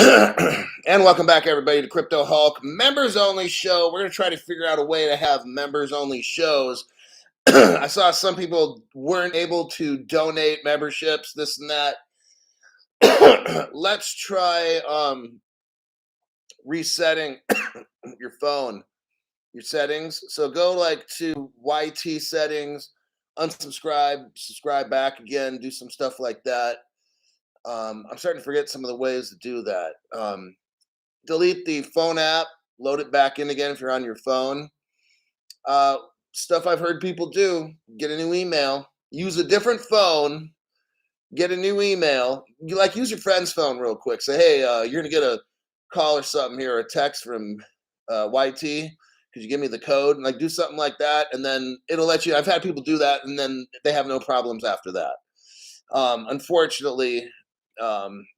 And welcome back, everybody, to Crypto Hulk members only show. We're going to try to figure out a way to have members only shows. I saw some people weren't able to donate memberships, this and that. Let's try resetting your phone, your settings. So go like to YT settings, unsubscribe, subscribe back again, do some stuff like that. I'm starting to forget some of the ways to do that. Delete the phone app, load it back in again if you're on your phone. Uh, Stuff I've heard people do: get a new email, use a different phone, get a new email. You like use your friend's phone real quick. Say, hey, you're gonna get a call or something here, or a text from YT. Could you give me the code? And like do something like that, and then it'll let you. I've had people do that, and then they have no problems after that. Unfortunately,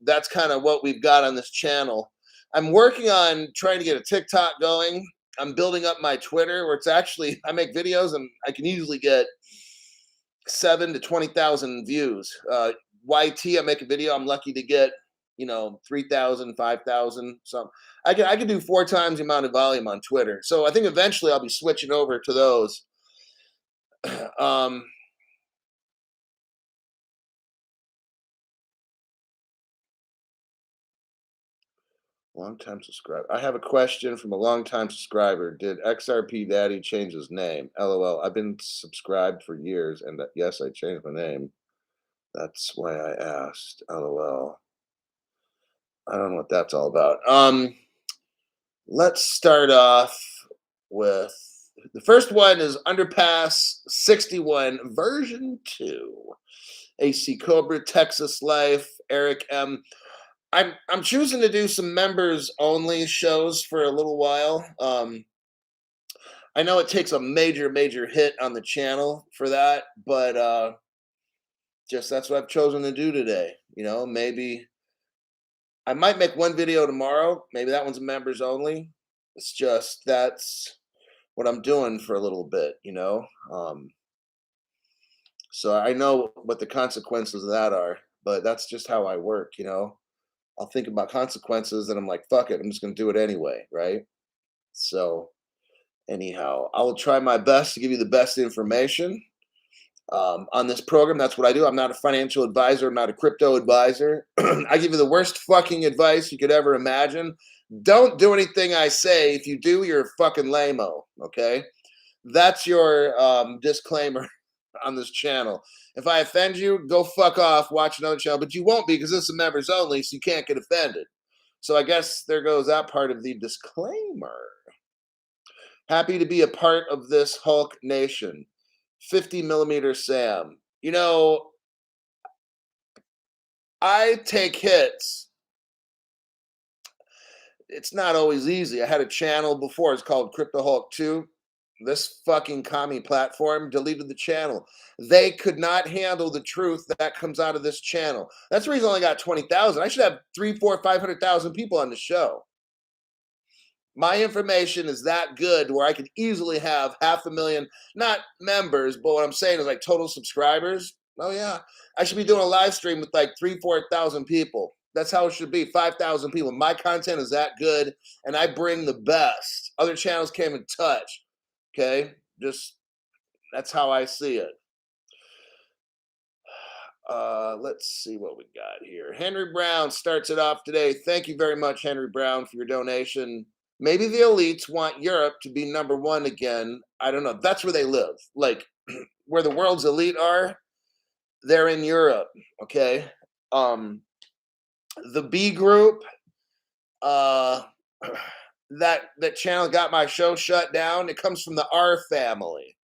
that's kind of what we've got on this channel. I'm working on trying to get a TikTok going. I'm building up my Twitter, where it's actually I make videos and I can easily get 7 to 20,000 views. YT, I make a video, I'm lucky to get 3,000, 5,000. So I can do 4 times the amount of volume on Twitter. So I think eventually I'll be switching over to those. Long-time subscriber. I have a question from a long-time subscriber. Did XRP Daddy change his name? LOL. I've been subscribed for years, and yes, I changed my name. That's why I asked. LOL. I don't know what that's all about. Let's start off with the first one is Underpass 61 version 2. AC Cobra, Texas Life, Eric M. I'm choosing to do some members only shows for a little while. I know it takes a major hit on the channel for that, but just that's what I've chosen to do today. Maybe I might make one video tomorrow. Maybe that one's members only. It's just that's what I'm doing for a little bit. So I know what the consequences of that are, but that's just how I work. I'll think about consequences and I'm like, fuck it, I'm just going to do it anyway, right? So, anyhow, I will try my best to give you the best information on this program. That's what I do. I'm not a financial advisor, I'm not a crypto advisor. I give you the worst fucking advice you could ever imagine. Don't do anything I say. If you do, you're a fucking lame-o, okay? That's your disclaimer on this channel. If I offend you, go fuck off, watch another channel, but you won't be because this is members only, so you can't get offended. So I guess there goes that part of the disclaimer. Happy to be a part of this Hulk Nation. 50 millimeter Sam. I take hits. It's not always easy. I had a channel before, it's called Crypto Hulk 2. This fucking commie platform deleted the channel. They could not handle the truth that comes out of this channel. That's the reason I only got 20,000. I should have 3, 4, 500,000 people on the show. My information is that good where I could easily have 500,000, not members, but what I'm saying is like total subscribers. Oh yeah, I should be doing a live stream with like 3, 4,000 people. That's how it should be. 5,000 people. My content is that good, and I bring the best. Other channels can't even touch. Okay, just that's how I see it. Let's see what we got here. Henry Brown starts it off today. Thank you very much, Henry Brown, for your donation. Maybe the elites want Europe to be number 1 again. I don't know. That's where they live. Like where the world's elite are, they're in Europe. Okay. The B group, that channel got my show shut down. It comes from the R family.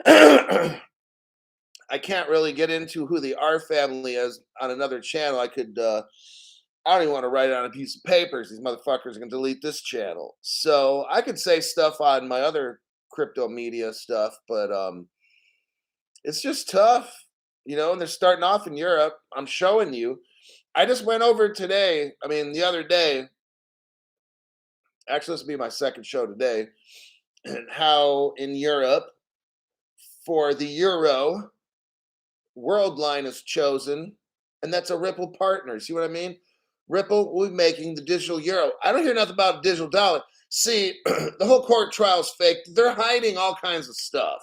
I can't really get into who the R family is on another channel. I don't even want to write it on a piece of paper. These motherfuckers are going to delete this channel. So I could say stuff on my other crypto media stuff, but it's just tough, and they're starting off in Europe. I'm showing you. I just went over today. The other day, actually, this will be my second show today, and how in Europe, for the euro, Worldline is chosen, and that's a Ripple partner. See what I mean? Ripple will be making the digital euro. I don't hear nothing about digital dollar. See, the whole court trial's fake. They're hiding all kinds of stuff.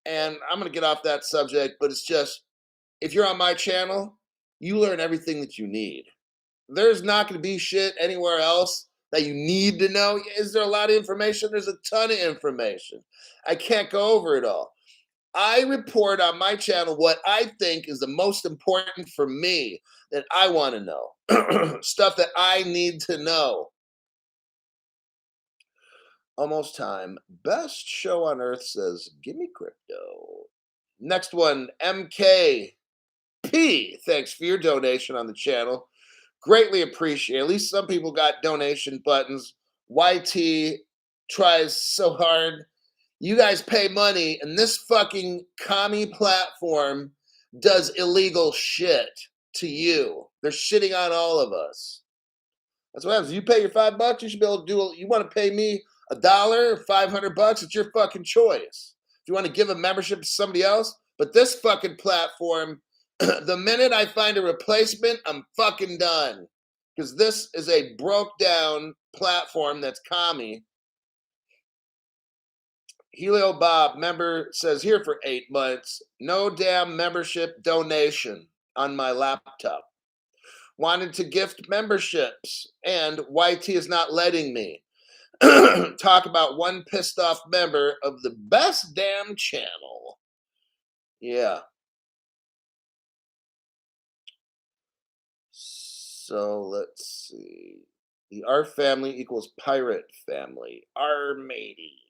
And I'm going to get off that subject, but it's just, if you're on my channel, you learn everything that you need. There's not going to be shit anywhere else that you need to know. Is there a lot of information? There's a ton of information. I can't go over it all. I report on my channel what I think is the most important for me that I want to know. Stuff that I need to know. Almost time. Best show on earth says, give me crypto. Next one, MKP. Thanks for your donation on the channel. Greatly appreciate. At least some people got donation buttons. YT tries so hard. You guys pay money, and this fucking commie platform does illegal shit to you. They're shitting on all of us. That's what happens. You pay your $5, you should be able to do. You want to pay me $1 or $500? It's your fucking choice. If you want to give a membership to somebody else, but this fucking platform, the minute I find a replacement, I'm fucking done. Because this is a broke down platform that's commie. Helio Bob, member, says here for 8 months. No damn membership donation on my laptop. Wanted to gift memberships, and YT is not letting me. Talk about one pissed off member of the best damn channel. Yeah. So let's see. The R family equals pirate family. R matey.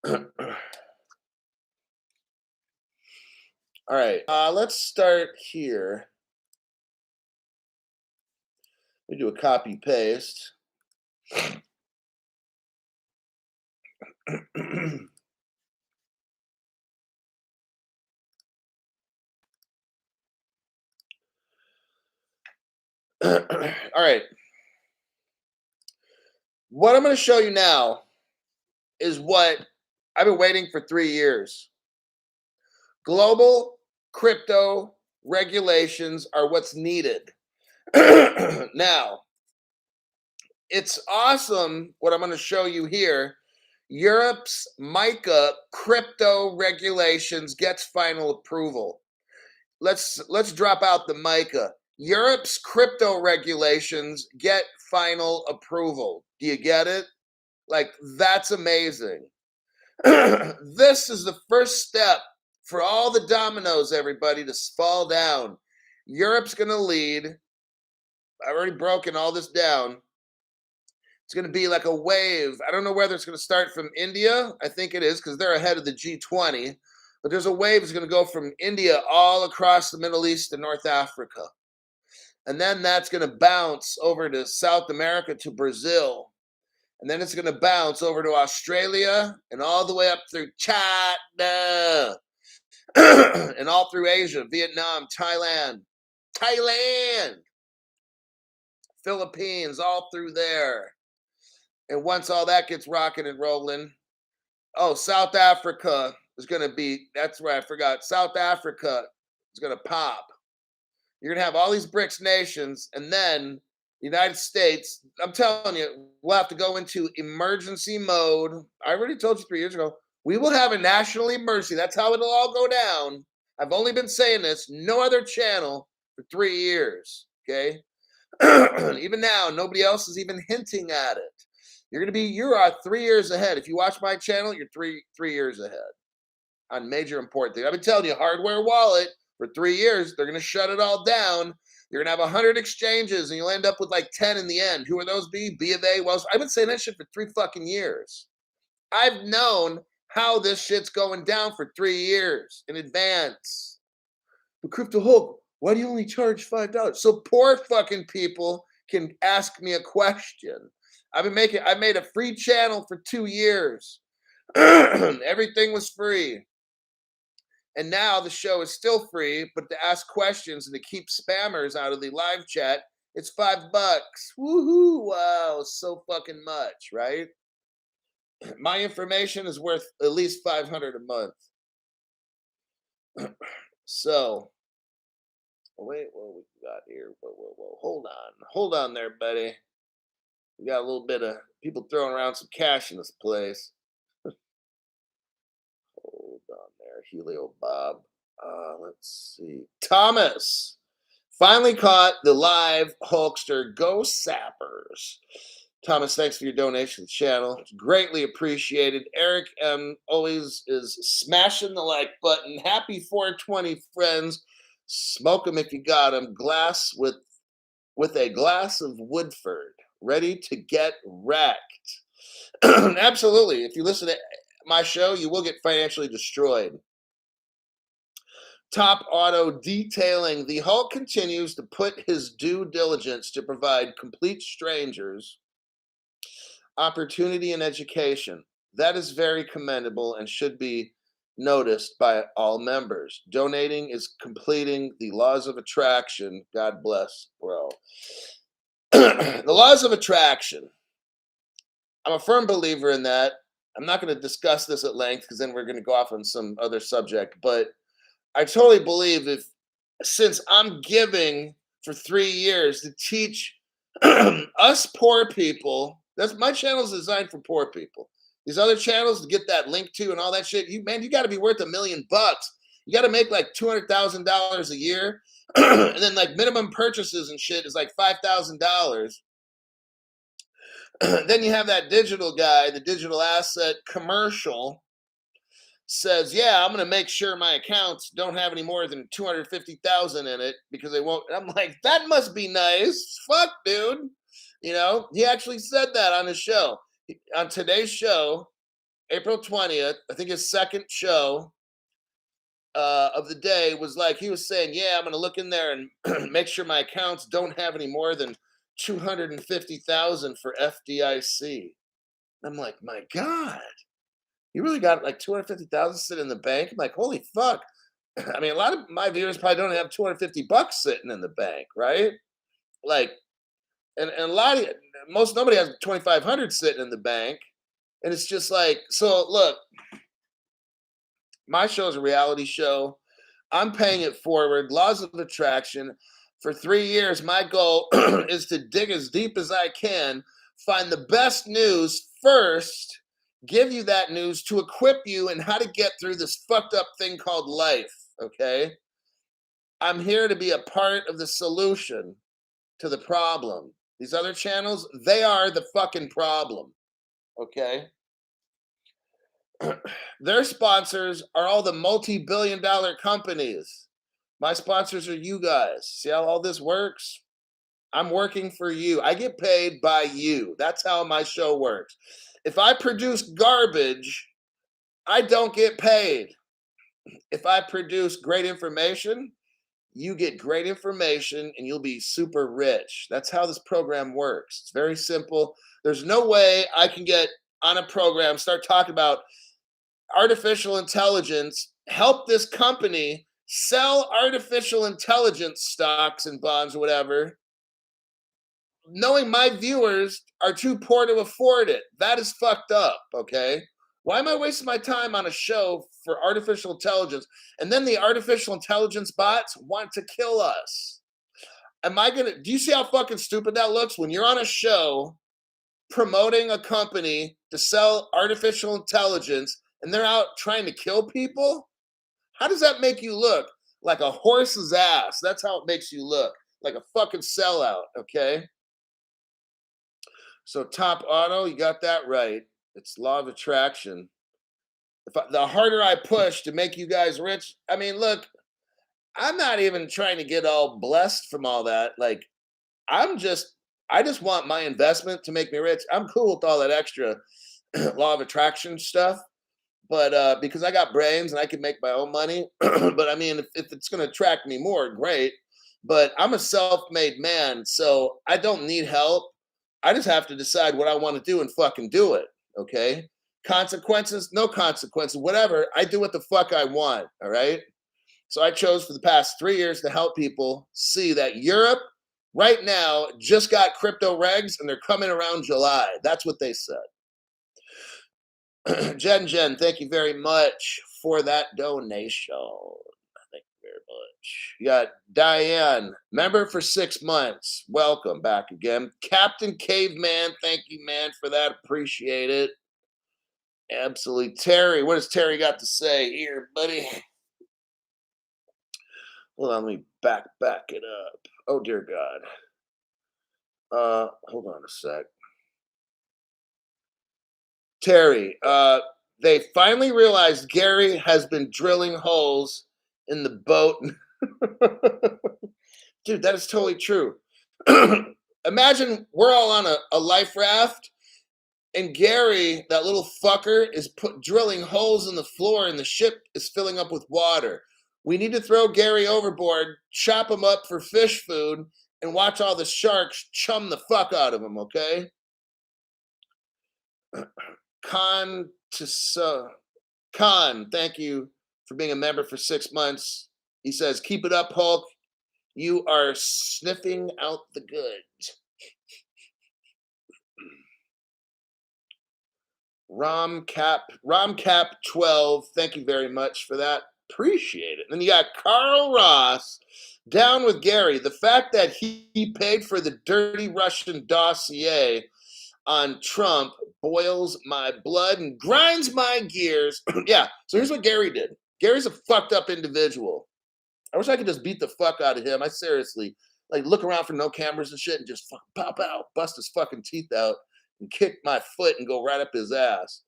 All right. Let's start here. We do a copy paste. All right. What I'm going to show you now is what I've been waiting for 3 years. Global crypto regulations are what's needed. Now, it's awesome what I'm going to show you here. Europe's MiCA crypto regulations gets final approval. Let's drop out the MiCA. Europe's crypto regulations get final approval. Do you get it? Like, that's amazing. This is the first step for all the dominoes, everybody, to fall down. Europe's going to lead. I've already broken all this down. It's going to be like a wave. I don't know whether it's going to start from India. I think it is because they're ahead of the G20. But there's a wave that's going to go from India all across the Middle East and North Africa. And then that's going to bounce over to South America, to Brazil. And then it's going to bounce over to Australia and all the way up through China and all through Asia, Vietnam, Thailand, Philippines, all through there. And once all that gets rocking and rolling, South Africa is going to be, that's where I forgot, South Africa is going to pop. You're going to have all these BRICS nations, and then the United States, I'm telling you, we'll have to go into emergency mode. I already told you 3 years ago, we will have a national emergency. That's how it'll all go down. I've only been saying this, no other channel, for 3 years, okay? Even now, nobody else is even hinting at it. You are 3 years ahead. If you watch my channel, you're three years ahead on major important things. I've been telling you, hardware wallet, for 3 years, they're going to shut it all down. You're going to have 100 exchanges, and you'll end up with like 10 in the end. Who are those be? B of A, Wells. I've been saying that shit for 3 fucking years. I've known how this shit's going down for 3 years in advance. But Crypto Hulk, why do you only charge $5? So poor fucking people can ask me a question. I made a free channel for 2 years. Everything was free. And now the show is still free, but to ask questions and to keep spammers out of the live chat, it's $5. Woohoo! Wow, so fucking much, right? My information is worth at least $500 a month. So, wait, what we got here? Whoa. Hold on there, buddy. We got a little bit of people throwing around some cash in this place. Hold on there, Helio Bob. Let's see. Thomas finally caught the live Hulkster. Go Sappers. Thomas, thanks for your donation to the channel. It's greatly appreciated. Eric M always is smashing the like button. Happy 420, friends. Smoke them if you got them. Glass with a glass of Woodford, ready to get wrecked. Absolutely. If you listen to my show, you will get financially destroyed. Top Auto detailing. The Hulk continues to put his due diligence to provide complete strangers opportunity and education. That is very commendable and should be noticed by all members. Donating is completing the laws of attraction. God bless, bro. The laws of attraction. I'm a firm believer in that. I'm not going to discuss this at length because then we're going to go off on some other subject. But I totally believe since I'm giving for 3 years to teach us poor people, that's my channel is designed for poor people. These other channels to get that link to and all that shit, you got to be worth $1 million. You got to make like $200,000 a year, and then like minimum purchases and shit is like $5,000. Then you have that digital guy, the digital asset commercial says, yeah, I'm going to make sure my accounts don't have any more than 250,000 in it because they won't. I'm like, that must be nice. Fuck, dude. You know, he actually said that on his show. On today's show, April 20th, I think his second show of the day was like, he was saying, yeah, I'm going to look in there and make sure my accounts don't have any more than 250,000 for FDIC. I'm like, my God, you really got like 250,000 sitting in the bank? I'm like, holy fuck. I mean, a lot of my viewers probably don't have 250 bucks sitting in the bank, right? Like, and a lot of nobody has 2,500 sitting in the bank. And it's just like, so look, my show is a reality show. I'm paying it forward. Laws of attraction. For 3 years, my goal is to dig as deep as I can, find the best news first, give you that news to equip you in how to get through this fucked up thing called life, okay? I'm here to be a part of the solution to the problem. These other channels, they are the fucking problem, okay? Their sponsors are all the multi-billion-dollar companies. My sponsors are you guys. See how all this works? I'm working for you. I get paid by you. That's how my show works. If I produce garbage, I don't get paid. If I produce great information, you get great information and you'll be super rich. That's how this program works. It's very simple. There's no way I can get on a program, start talking about artificial intelligence, help this company sell artificial intelligence stocks and bonds or whatever, knowing my viewers are too poor to afford it. That is fucked up, okay? Why am I wasting my time on a show for artificial intelligence? And then the artificial intelligence bots want to kill us. Do you see how fucking stupid that looks? When you're on a show promoting a company to sell artificial intelligence and they're out trying to kill people? How does that make you look? Like a horse's ass. That's how it makes you look. Like a fucking sellout, okay? So Top Auto, you got that right. It's law of attraction. The harder I push to make you guys rich, I mean, look, I'm not even trying to get all blessed from all that. Like, I just want my investment to make me rich. I'm cool with all that extra law of attraction stuff. But because I got brains and I can make my own money. But I mean, if it's going to attract me more, great. But I'm a self-made man, so I don't need help. I just have to decide what I want to do and fucking do it. Okay. Consequences, no consequences, whatever. I do what the fuck I want. All right. So I chose for the past 3 years to help people see that Europe right now just got crypto regs and they're coming around July. That's what they said. Jen, thank you very much for that donation. much. You got Diane, member for 6 months. Welcome back again. Captain Caveman, thank you, man, for that. Appreciate it. Absolutely. Terry, what has Terry got to say here, buddy? Hold on, let me back it up. Oh dear God. Hold on a sec. Terry, they finally realized Gary has been drilling holes in the boat. Dude, that is totally true. Imagine we're all on a life raft, and Gary, that little fucker, is drilling holes in the floor, and the ship is filling up with water. We need to throw Gary overboard, chop him up for fish food, and watch all the sharks chum the fuck out of him, okay? Khan, thank you for being a member for 6 months. He says, keep it up, Hulk. You are sniffing out the goods. Romcap 12, thank you very much for that. Appreciate it. And then you got Carl Ross, down with Gary. The fact that he paid for the dirty Russian dossier on Trump boils my blood and grinds my gears. Yeah, so here's what Gary did. Gary's a fucked up individual. I wish I could just beat the fuck out of him. I seriously, like, look around for no cameras and shit and just fucking pop out, bust his fucking teeth out, and kick my foot and go right up his ass.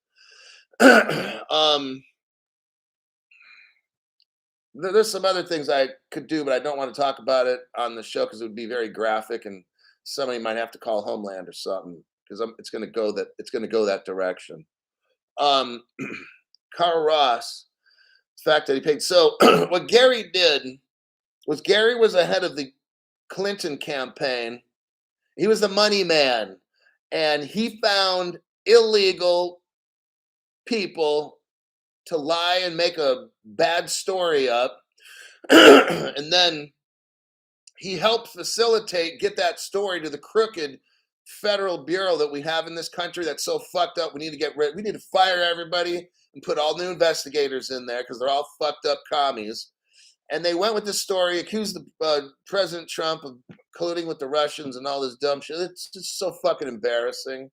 There's some other things I could do, but I don't want to talk about it on the show because it would be very graphic, and somebody might have to call Homeland or something because it's going to go that direction. Carl Ross, the fact that he paid. So what Gary did was Gary was ahead of the Clinton campaign. He was the money man, and he found illegal people to lie and make a bad story up. And then he helped facilitate, get that story to the crooked federal bureau that we have in this country that's so fucked up. We need to fire everybody and put all new investigators in there because they're all fucked up commies. And they went with this story, accused President Trump of colluding with the Russians and all this dumb shit. It's just so fucking embarrassing.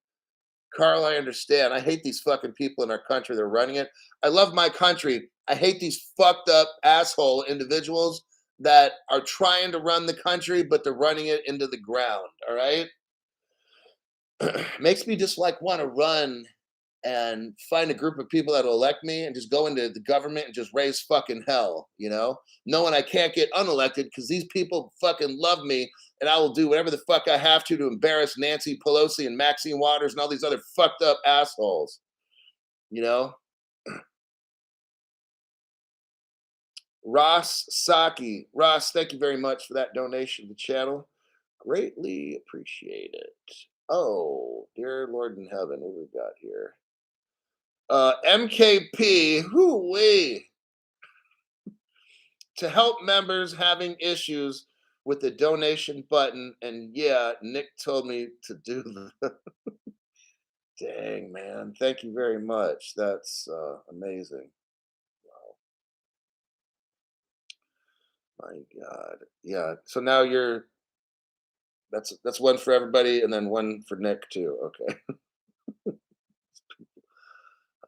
Carl, I understand. I hate these fucking people in our country that are running it. I love my country. I hate these fucked up asshole individuals that are trying to run the country, but they're running it into the ground, all right? Makes me just like want to run and find a group of people that'll elect me and just go into the government and just raise fucking hell, you know? Knowing I can't get unelected because these people fucking love me and I will do whatever the fuck I have to embarrass Nancy Pelosi and Maxine Waters and all these other fucked up assholes, you know? Ross Saki. Ross, thank you very much for that donation to the channel. Greatly appreciate it. Oh, dear Lord in heaven, what we got here? MKP, hoo-wee. To help members having issues with the donation button. And yeah, Nick told me to do that. Dang, man. Thank you very much. That's amazing. Wow. My God. Yeah. So now that's one for everybody and then one for Nick too. Okay.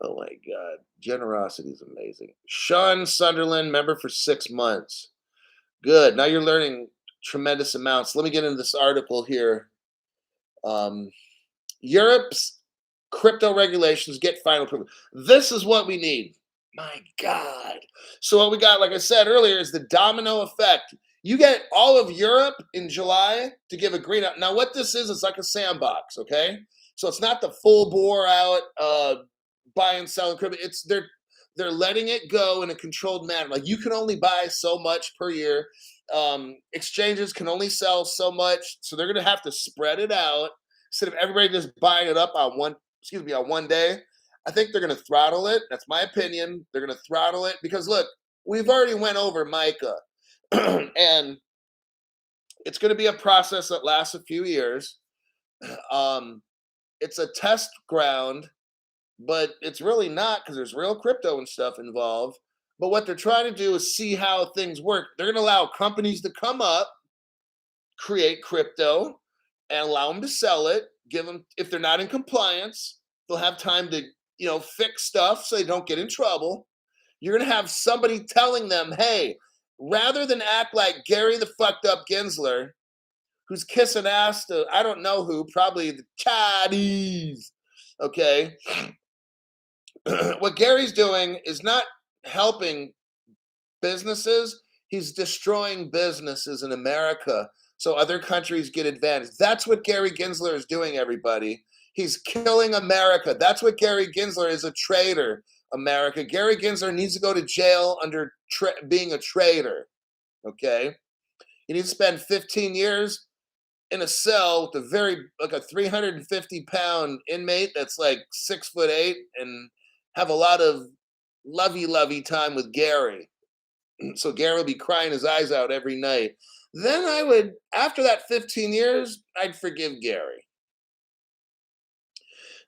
Oh my God. Generosity is amazing. Sean Sunderland, member for 6 months. Good. Now you're learning tremendous amounts. Let me get into this article here. Europe's crypto regulations get final approval. This is what we need. My God. So what we got, like I said earlier, is the domino effect. You get all of Europe in July to give a green out. Now what this is, it's like a sandbox, okay? So it's not the full bore out buy and sell crypto. It's they're letting it go in a controlled manner. Like you can only buy so much per year. Exchanges can only sell so much, so they're gonna have to spread it out instead of everybody just buying it up on one day. I think they're gonna throttle it. That's my opinion. They're gonna throttle it because look, we've already went over MiCA, and it's gonna be a process that lasts a few years. It's a test ground, but it's really not because there's real crypto and stuff involved. But what they're trying to do is see how things work. They're going to allow companies to come up, create crypto, and allow them to sell it. Give them, if they're not in compliance, they'll have time to, fix stuff so they don't get in trouble. You're going to have somebody telling them, hey, rather than act like Gary the fucked up Gensler, who's kissing ass to, I don't know who, probably the Chinese, okay? What Gary's doing is not helping businesses, he's destroying businesses in America so other countries get advantage. That's what Gary Gensler is doing, everybody. He's killing America. That's what Gary Gensler is, a traitor, America. Gary Gensler needs to go to jail under being a traitor, okay? He needs to spend 15 years in a cell with a 350-pound inmate that's like 6'8" and have a lot of lovey time with Gary. So Gary will be crying his eyes out every night. Then I would, after that 15 years, I'd forgive Gary.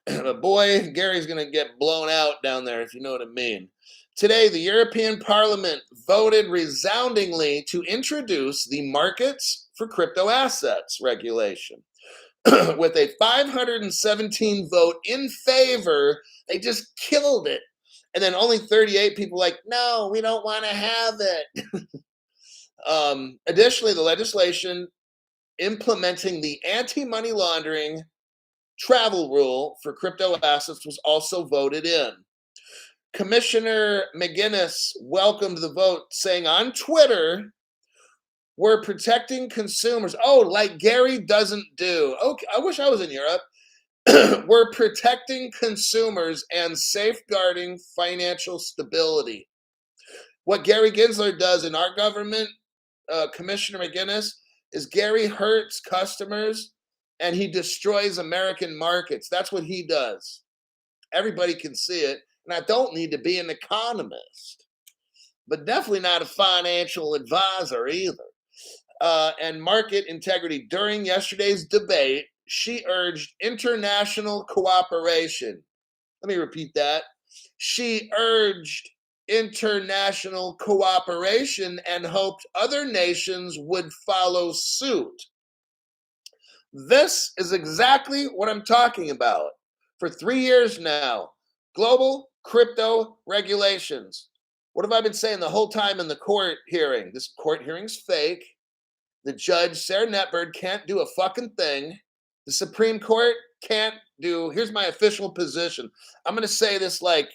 But boy, Gary's going to get blown out down there, if you know what I mean. Today, the European Parliament voted resoundingly to introduce the markets for crypto assets regulation. With a 517 vote in favor, they just killed it. And then only 38 people like, no, we don't want to have it. Additionally, the legislation implementing the anti-money laundering travel rule for crypto assets was also voted in. Commissioner McGuinness welcomed the vote, saying on Twitter, we're protecting consumers. Oh, like Gary doesn't do. Okay, I wish I was in Europe. We're protecting consumers and safeguarding financial stability. What Gary Gensler does in our government, Commissioner McGuinness, is Gary hurts customers and he destroys American markets. That's what he does. Everybody can see it. And I don't need to be an economist, but definitely not a financial advisor either. And market integrity. During yesterday's debate, she urged international cooperation. Let me repeat that. She urged international cooperation and hoped other nations would follow suit. This is exactly what I'm talking about. For 3 years now, global crypto regulations. What have I been saying the whole time in the court hearing? This court hearing's fake. The judge, Sarah Netberg, can't do a fucking thing. The Supreme Court can't do, here's my official position. I'm going to say this like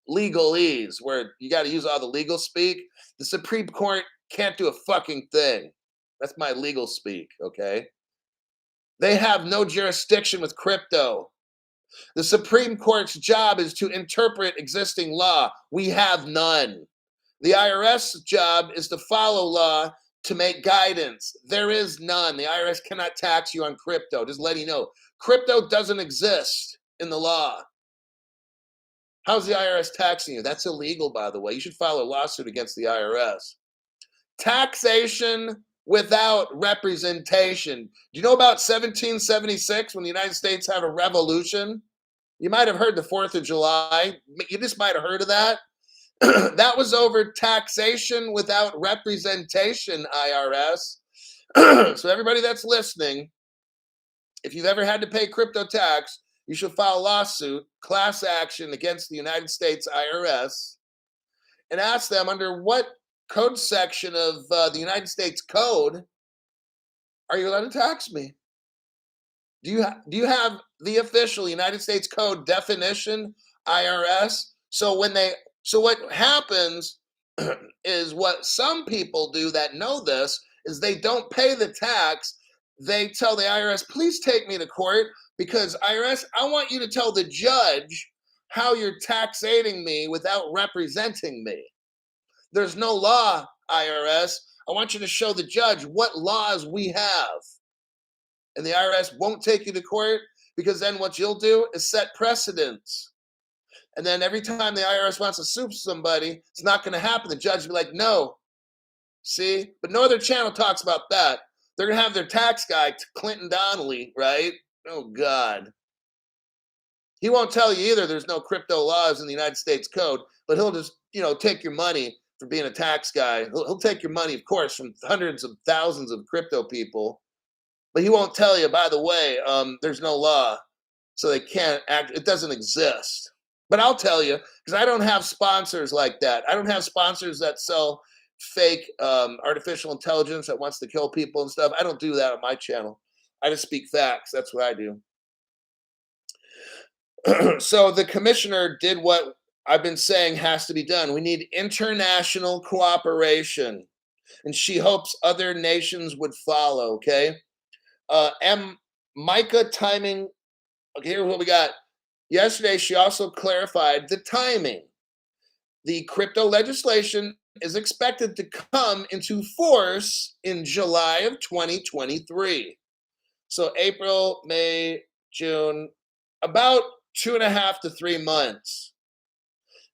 legalese, where you got to use all the legal speak. The Supreme Court can't do a fucking thing. That's my legal speak, okay? They have no jurisdiction with crypto. The Supreme Court's job is to interpret existing law. We have none. The IRS's job is to follow law, to make guidance. There is none. The IRS cannot tax you on crypto. Just letting you know. Crypto doesn't exist in the law. How's the IRS taxing you? That's illegal, by the way. You should file a lawsuit against the IRS. Taxation without representation. Do you know about 1776 when the United States had a revolution? You might have heard the 4th of July. You just might have heard of that. That was over taxation without representation, IRS. So everybody that's listening, if you've ever had to pay crypto tax, you should file a lawsuit, class action against the United States IRS, and ask them under what code section of the United States Code are you allowed to tax me? Do you have the official United States Code definition, IRS? So what happens is what some people do that know this is they don't pay the tax. They tell the IRS, please take me to court because IRS, I want you to tell the judge how you're taxating me without representing me. There's no law, IRS. I want you to show the judge what laws we have. And the IRS won't take you to court because then what you'll do is set precedents. And then every time the IRS wants to sue somebody, it's not going to happen. The judge will be like, no. See? But no other channel talks about that. They're going to have their tax guy, Clinton Donnelly, right? Oh, God. He won't tell you either there's no crypto laws in the United States Code, but he'll just, take your money for being a tax guy. He'll take your money, of course, from hundreds of thousands of crypto people, but he won't tell you, by the way, there's no law, so they can't act. It doesn't exist. But I'll tell you, because I don't have sponsors like that. I don't have sponsors that sell fake artificial intelligence that wants to kill people and stuff. I don't do that on my channel. I just speak facts. That's what I do. So the commissioner did what I've been saying has to be done. We need international cooperation, and she hopes other nations would follow. Okay, and MiCA timing. Okay, here's what we got. Yesterday, she also clarified the timing. The crypto legislation is expected to come into force in July of 2023. So April, May, June, about 2.5 to 3 months.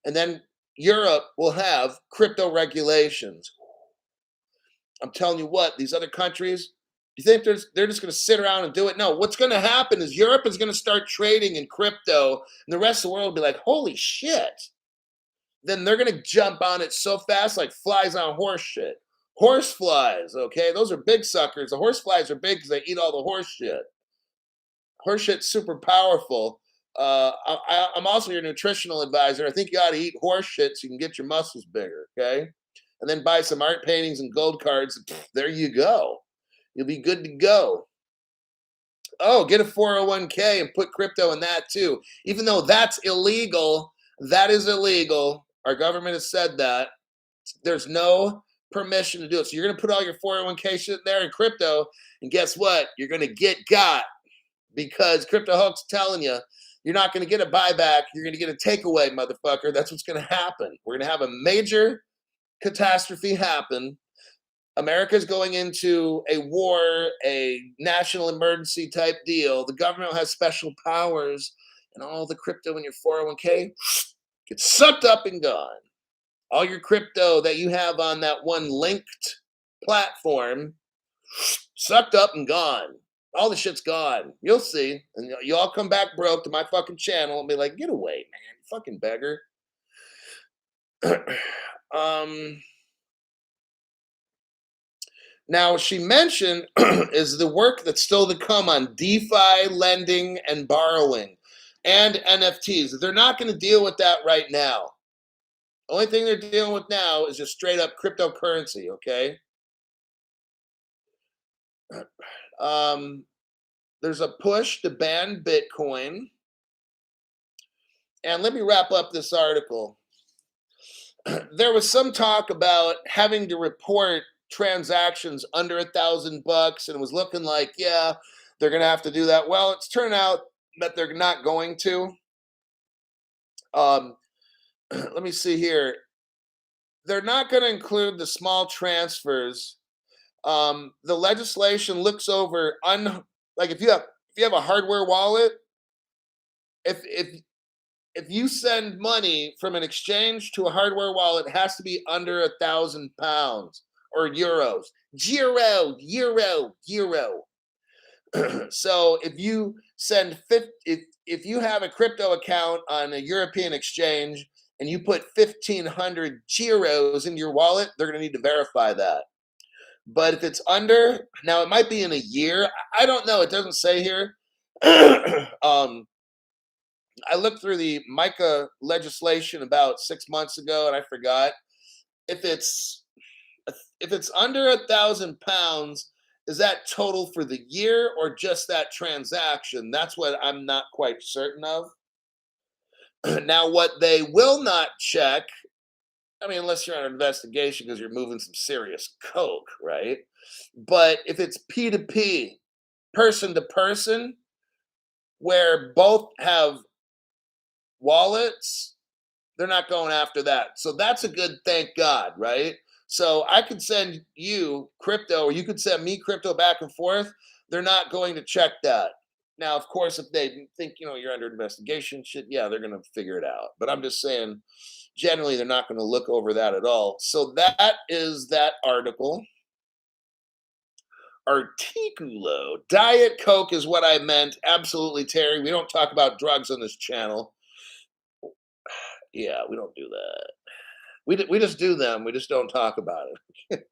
And then Europe will have crypto regulations. I'm telling you what, these other countries, you think they're just going to sit around and do it? No, what's going to happen is Europe is going to start trading in crypto, and the rest of the world will be like, holy shit. Then they're going to jump on it so fast like flies on horse shit. Horse flies, okay? Those are big suckers. The horse flies are big because they eat all the horse shit. Horse shit's super powerful. I'm also your nutritional advisor. I think you ought to eat horse shit so you can get your muscles bigger, okay? And then buy some art paintings and gold cards. There you go. You'll be good to go. Oh, get a 401k and put crypto in that too. Even though that's illegal, that is illegal. Our government has said that. There's no permission to do it. So you're going to put all your 401k shit there in crypto, and guess what? You're going to get got because Crypto Hulk's telling you, you're not going to get a buyback. You're going to get a takeaway, motherfucker. That's what's going to happen. We're going to have a major catastrophe happen. America's going into a war, a national emergency type deal. The government has special powers, and all the crypto in your 401k gets sucked up and gone. All your crypto that you have on that one linked platform, sucked up and gone. All the shit's gone. You'll see. And you all come back broke to my fucking channel and be like, get away, man. You fucking beggar. Now, she mentioned is the work that's still to come on DeFi, lending, and borrowing, and NFTs. They're not going to deal with that right now. Only thing they're dealing with now is just straight up cryptocurrency, okay? There's a push to ban Bitcoin. And let me wrap up this article. There was some talk about having to report transactions under $1,000, and it was looking like, yeah, they're going to have to do that. Well, it's turned out that they're not going to. Let me see here. They're not going to include the small transfers. The legislation looks over like if you have a hardware wallet, if you send money from an exchange to a hardware wallet, it has to be under £1,000 or euros. Euro. So if you send if you have a crypto account on a European exchange and you put 1,500 euros in your wallet, they're going to need to verify that. But if it's under, now it might be in a year. I don't know. It doesn't say here. I looked through the MiCA legislation about 6 months ago, and I forgot. If it's under £1,000, is that total for the year or just that transaction? That's what I'm not quite certain of. Now, what they will not check, I mean, unless you're on an investigation because you're moving some serious coke, right? But if it's P2P, person to person, where both have wallets, they're not going after that. So that's a good thank God, right? So I could send you crypto or you could send me crypto back and forth. They're not going to check that. Now, of course, if they think, you're under investigation, shit, yeah, they're going to figure it out. But I'm just saying, generally, they're not going to look over that at all. So that is that article. Articulo. Diet Coke is what I meant. Absolutely, Terry. We don't talk about drugs on this channel. Yeah, we don't do that. We just do them. We just don't talk about it.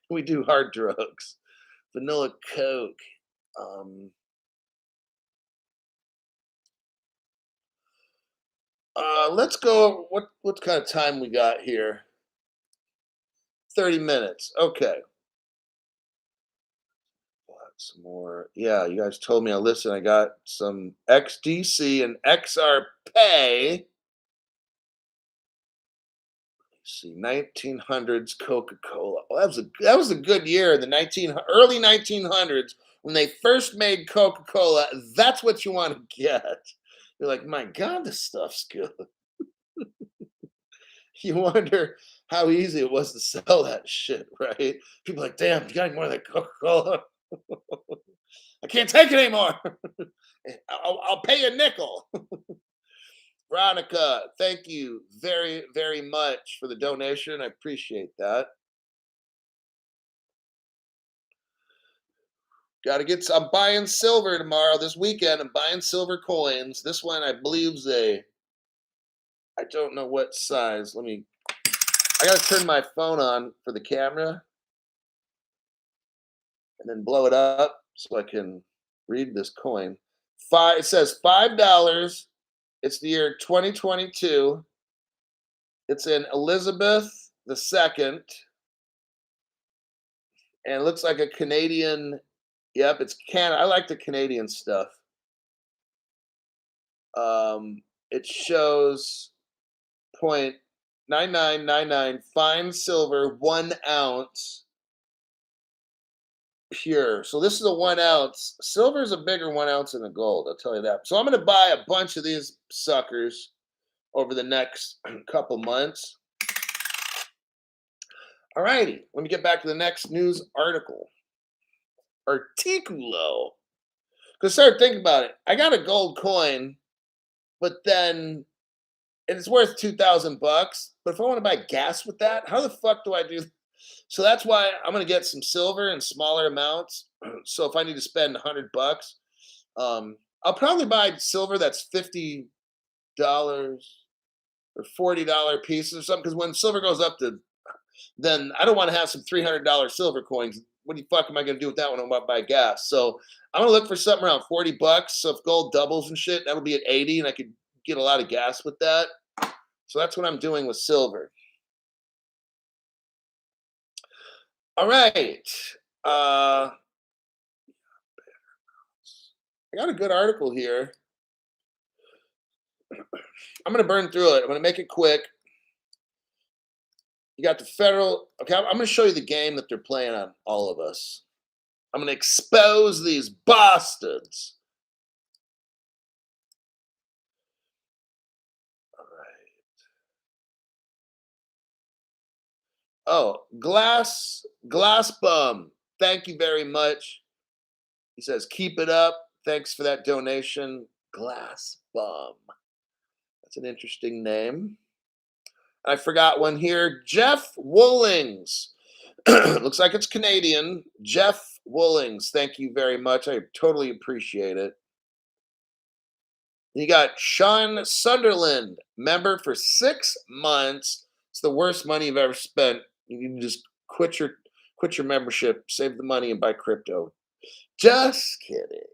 We do hard drugs. Vanilla Coke. Um, let's go. What kind of time we got here? 30 minutes. Okay. Some more. Yeah, you guys told me I listen. I got some XDC and XR Pay. See, 1900s Coca-Cola. Well, that was a good year in the early 1900s when they first made Coca-Cola. That's what you want to get. You're like, my God, this stuff's good. You wonder how easy it was to sell that shit, right? People are like, damn, you got any more of that Coca-Cola? I can't take it anymore. I'll pay you a nickel. Veronica, thank you very, very much for the donation. I appreciate that. Got to get some. I'm buying silver tomorrow, this weekend. I'm buying silver coins. This one, I believe, is I don't know what size. I got to turn my phone on for the camera and then blow it up so I can read this coin. It says $5. It's the year 2022. It's in Elizabeth II. And it looks like a Canadian. Yep, it's Canada. I like the Canadian stuff. It shows 0.9999 fine silver, 1 ounce, pure. So this is a 1 ounce. Silver is a bigger 1 ounce than the gold. I'll tell you that. So I'm going to buy a bunch of these suckers over the next couple months. All righty, let me get back to the next news article. Articulo. Because start thinking about it. I got a gold coin, but then it's worth $2,000. But if I want to buy gas with that, how the fuck do I do? So that's why I'm gonna get some silver in smaller amounts. So if I need to spend $100, I'll probably buy silver that's $50 or $40 pieces or something. Because when silver goes up to, then I don't want to have some $300 silver coins. What the fuck am I gonna do with that when I'm about to buy gas? So I'm gonna look for something around $40. So if gold doubles and shit, that'll be at 80, and I could get a lot of gas with that. So that's what I'm doing with silver. All right. I got a good article here. I'm going to burn through it. I'm going to make it quick. You got the federal. Okay, I'm going to show you the game that they're playing on all of us. I'm going to expose these bastards. All right. Oh, glass bum. Thank you very much. He says, keep it up. Thanks for that donation. Glass bum. That's an interesting name. I forgot one here. Jeff Woolings. Looks like it's Canadian. Jeff Woolings. Thank you very much. I totally appreciate it. You got Sean Sunderland, member for 6 months. It's the worst money you've ever spent. You can just quit your membership, save the money, and buy crypto. Just kidding.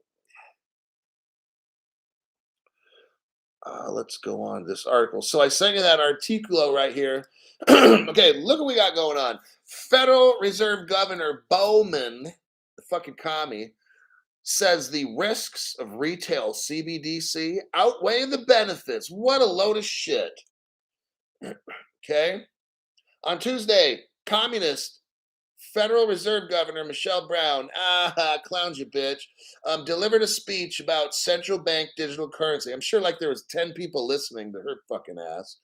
Let's go on to this article. So I sent you that articulo right here. Okay, look what we got going on. Federal Reserve Governor Bowman, the fucking commie, says the risks of retail CBDC outweigh the benefits. What a load of shit. Okay. On Tuesday, communist Federal Reserve Governor Michelle Brown, clowns you bitch, delivered a speech about central bank digital currency. I'm sure like there was 10 people listening to her fucking ass.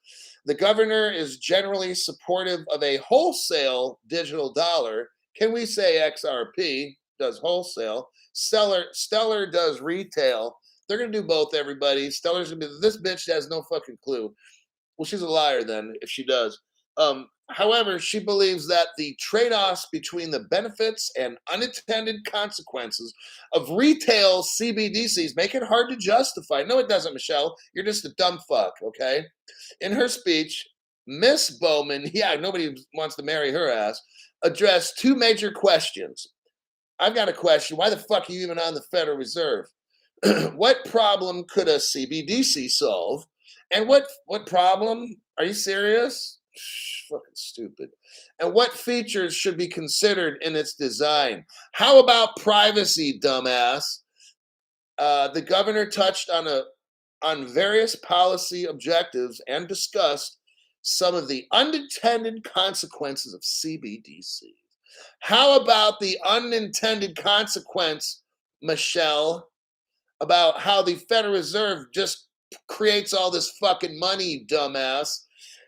The governor is generally supportive of a wholesale digital dollar. Can we say XRP does wholesale? Stellar does retail. They're going to do both, everybody. Stellar's going to be, this bitch has no fucking clue. Well, she's a liar then, if she does. However, she believes that the trade-offs between the benefits and unintended consequences of retail CBDCs make it hard to justify. No, it doesn't, Michelle. You're just a dumb fuck, okay? In her speech, Miss Bowman, yeah, nobody wants to marry her ass, addressed two major questions. I've got a question. Why the fuck are you even on the Federal Reserve? What problem could a CBDC solve? And what problem? Are you serious? Fucking stupid. And what features should be considered in its design? How about privacy, dumbass? The governor touched on various policy objectives and discussed some of the unintended consequences of CBDC. How about the unintended consequence, Michelle, about how the Federal Reserve just creates all this fucking money, you dumbass,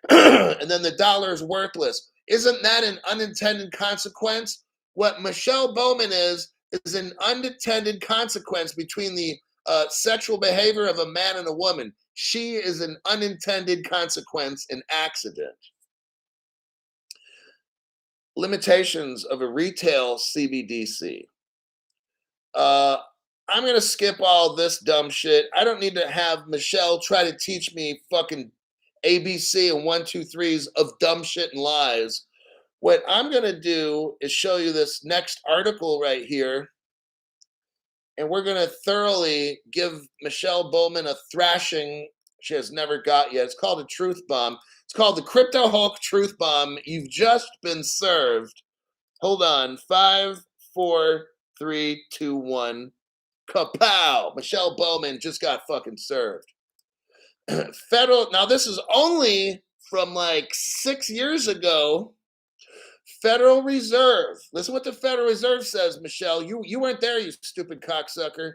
and then the dollar is worthless? Isn't that an unintended consequence? What Michelle Bowman is an unintended consequence between the sexual behavior of a man and a woman. She is an unintended consequence, an accident. Limitations of a retail CBDC. I'm going to skip all this dumb shit. I don't need to have Michelle try to teach me fucking ABC and 1, 2, 3s of dumb shit and lies. What I'm going to do is show you this next article right here. And we're going to thoroughly give Michelle Bowman a thrashing she has never got yet. It's called a truth bomb. It's called the Crypto Hulk Truth Bomb. You've just been served. Hold on. 5, 4, 3, 2, 1. Kapow! Michelle Bowman just got fucking served. Now this is only from like 6 years ago. Federal Reserve. Listen what the Federal Reserve says, Michelle. You weren't there, you stupid cocksucker.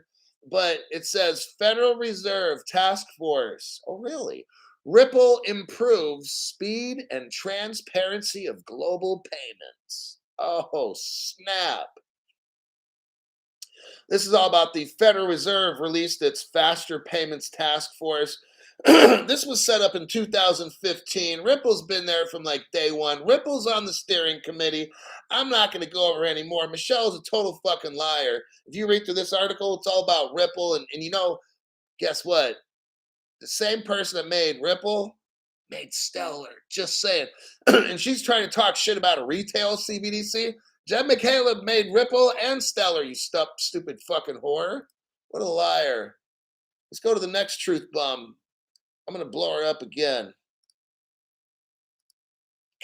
But it says Federal Reserve Task Force. Oh, really? Ripple improves speed and transparency of global payments. Oh, snap. This is all about the Federal Reserve released its Faster Payments Task Force. This was set up in 2015. Ripple's been there from like day one. Ripple's on the steering committee. I'm not going to go over anymore. Michelle's a total fucking liar. If you read through this article, it's all about Ripple. And you know, guess what? The same person that made Ripple made Stellar. Just saying. And she's trying to talk shit about a retail CBDC. Jeb McCaleb made Ripple and Stellar, you stupid fucking whore. What a liar. Let's go to the next truth bomb. I'm going to blow her up again.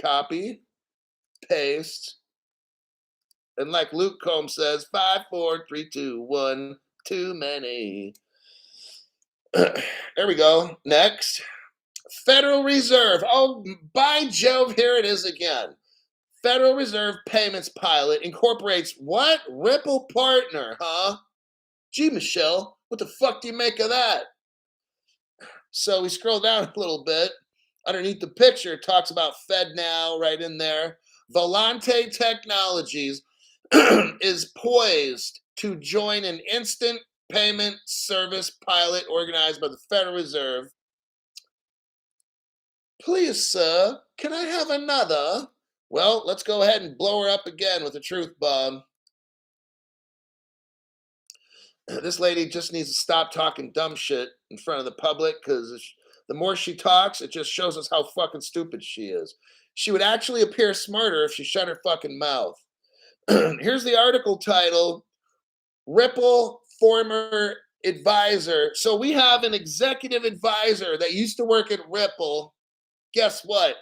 Copy, paste, and like Luke Combs says, 5, 4, 3, 2, 1, too many. There we go. Next. Federal Reserve. Oh, by Jove, here it is again. Federal Reserve Payments Pilot incorporates what? Ripple partner, huh? Gee, Michelle, what the fuck do you make of that? So we scroll down a little bit. Underneath the picture, it talks about FedNow right in there. Volante Technologies is poised to join an instant payment service pilot organized by the Federal Reserve. Please, sir, can I have another? Well, let's go ahead and blow her up again with a truth bomb. This lady just needs to stop talking dumb shit in front of the public, because the more she talks, it just shows us how fucking stupid she is. She would actually appear smarter if she shut her fucking mouth. Here's the article title, Ripple former advisor. So we have an executive advisor that used to work at Ripple. Guess what?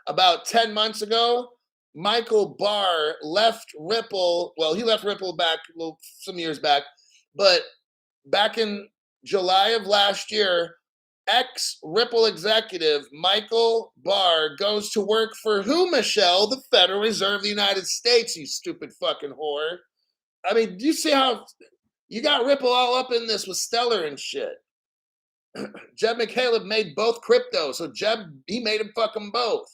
About 10 months ago, Michael Barr left Ripple. Well, he left Ripple back some years back, but back in July of last year, ex-Ripple executive Michael Barr goes to work for who, Michelle? The Federal Reserve of the United States, you stupid fucking whore. I mean, do you see how you got Ripple all up in this with Stellar and shit? Jeb McCaleb made both crypto, so he made them fucking both.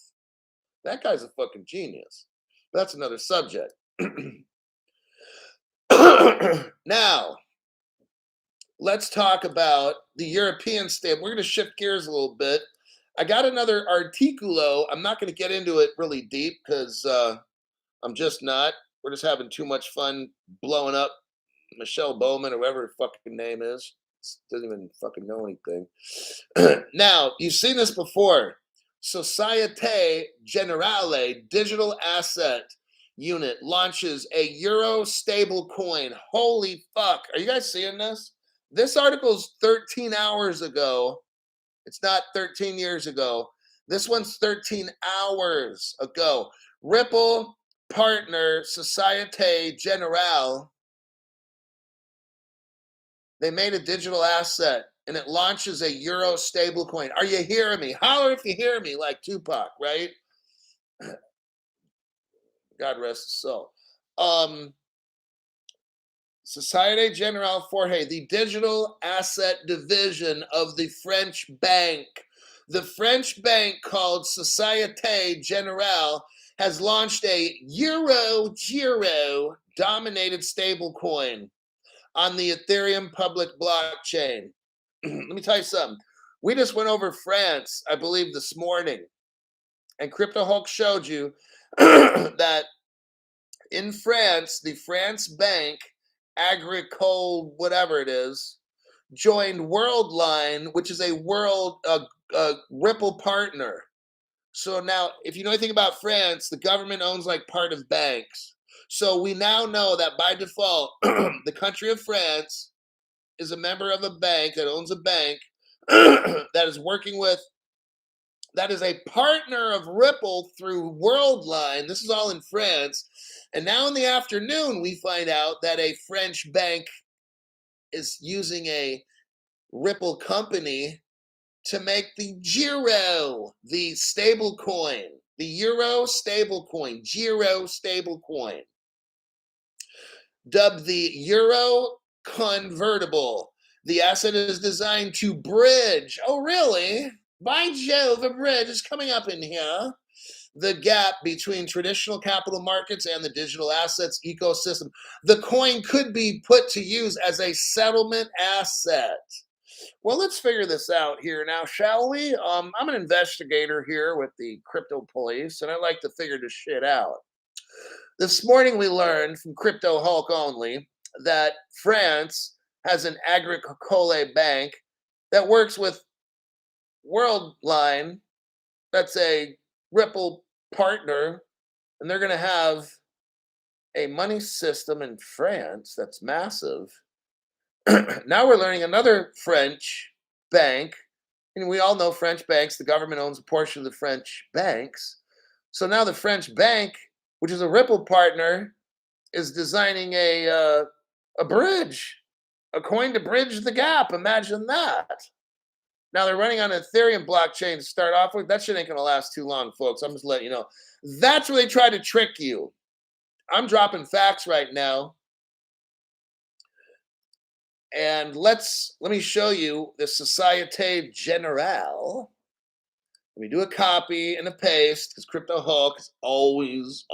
That guy's a fucking genius. But that's another subject. Now, let's talk about the European state. We're going to shift gears a little bit. I got another articulo. I'm not going to get into it really deep because I'm just not. We're just having too much fun blowing up Michelle Bowman or whatever her fucking name is. Doesn't even fucking know anything. Now, you've seen this before. Societe Generale digital asset unit launches a euro stable coin. Holy fuck. Are you guys seeing this? This article's 13 hours ago. It's not 13 years ago. This one's 13 hours ago. Ripple partner Societe Generale, they made a digital asset and it launches a euro stablecoin. Are you hearing me? Holler if you hear me, like Tupac, right? God rest his soul. Societe Generale Forge, the digital asset division of the French bank. The French bank called Societe Generale has launched a euro dominated stablecoin on the Ethereum public blockchain. Let me tell you something. We just went over France, I believe, this morning, and Crypto Hulk showed you that in France, the France bank, Agricole, whatever it is, joined Worldline, which is a Ripple partner. So now, if you know anything about France, the government owns like part of banks. So we now know that by default, the country of France is a member of a bank that owns a bank that is working with, that is a partner of Ripple through Worldline. This is all in France. And now in the afternoon, we find out that a French bank is using a Ripple company to make the Giro, the stable coin, the Euro stable coin, Giro stable coin, dubbed the Euro convertible. The asset is designed to bridge. Oh, really? By Jove, a bridge is coming up in here. The gap between traditional capital markets and the digital assets ecosystem. The coin could be put to use as a settlement asset. Well, let's figure this out here now, shall we? I'm an investigator here with the crypto police, and I like to figure this shit out. This morning we learned from Crypto Hulk only that France has an Agricole bank that works with Worldline, that's a Ripple partner, and they're going to have a money system in France that's massive. Now we're learning another French bank, and we all know French banks, the government owns a portion of the French banks. So now the French bank, which is a Ripple partner, is designing a bridge, a coin to bridge the gap. Imagine that. Now they're running on an Ethereum blockchain to start off with. That shit ain't gonna last too long, folks. I'm just letting you know. That's where they try to trick you. I'm dropping facts right now. And let me show you the Societe Generale. Let me do a copy and a paste because Crypto Hulk is always